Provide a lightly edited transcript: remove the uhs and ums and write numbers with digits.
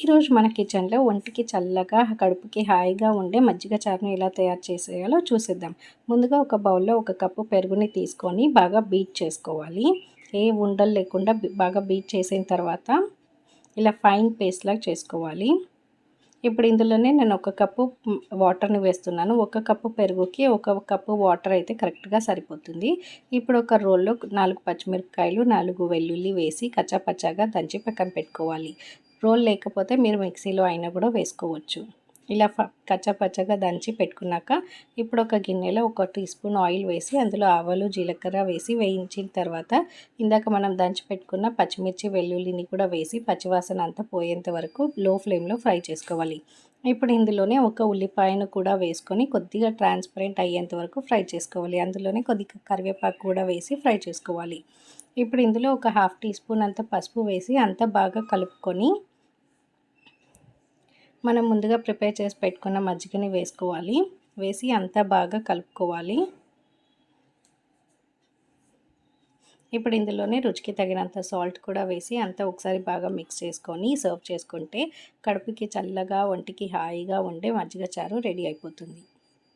ఈరోజు మన కిచెన్లో ఒంటికి చల్లగా కడుపుకి హాయిగా ఉండే మజ్జిగ చారుని ఎలా తయారు చేసేయాలో చూసేద్దాం. ముందుగా ఒక బౌల్లో 1 కప్పు పెరుగుని తీసుకొని బాగా బీట్ చేసుకోవాలి. ఏ ఉండలు లేకుండా బాగా బీట్ చేసిన తర్వాత ఇలా ఫైన్ పేస్ట్ లాగా చేసుకోవాలి. ఇప్పుడు ఇందులోనే నేను 1 కప్పు వాటర్ని వేస్తున్నాను. 1 కప్పు పెరుగుకి 1 కప్పు వాటర్ అయితే కరెక్ట్గా సరిపోతుంది. ఇప్పుడు ఒక రోల్లో 4 పచ్చిమిరపకాయలు 4 వెల్లుల్లి వేసి కచ్చాపచ్చాగా దంచి పక్కన పెట్టుకోవాలి. రోల్ లేకపోతే మీరు మిక్సీలో అయినా కూడా వేసుకోవచ్చు. ఇలా కచ్చాపచ్చాగా దంచి పెట్టుకున్నాక ఇప్పుడు ఒక గిన్నెలో 1 టీ స్పూన్ ఆయిల్ వేసి అందులో ఆవాలు జీలకర్ర వేసి వేయించిన తర్వాత ఇందాక మనం దంచి పెట్టుకున్న పచ్చిమిర్చి వెల్లుల్లిని కూడా వేసి పచ్చివాసన అంతా పోయేంత వరకు లో ఫ్లేమ్లో ఫ్రై చేసుకోవాలి. ఇప్పుడు ఇందులోనే 1 ఉల్లిపాయను కూడా వేసుకొని కొద్దిగా ట్రాన్స్పరెంట్ అయ్యేంత వరకు ఫ్రై చేసుకోవాలి. అందులోనే కొద్దిగా కరివేపాకు కూడా వేసి ఫ్రై చేసుకోవాలి. ఇప్పుడు ఇందులో ఒక హాఫ్ టీ స్పూన్ అంత పసుపు వేసి అంతా బాగా కలుపుకొని మనం ముందుగా ప్రిపేర్ చేసి పెట్టుకున్న మజ్జిగని వేసుకోవాలి. వేసి అంతా బాగా కలుపుకోవాలి. ఇప్పుడు ఇందులోనే రుచికి తగినంత సాల్ట్ కూడా వేసి అంతా ఒకసారి బాగా మిక్స్ చేసుకొని సర్వ్ చేసుకుంటే కడుపుకి చల్లగా ఒంటికి హాయిగా ఉండే మజ్జిగ చారు రెడీ అయిపోతుంది.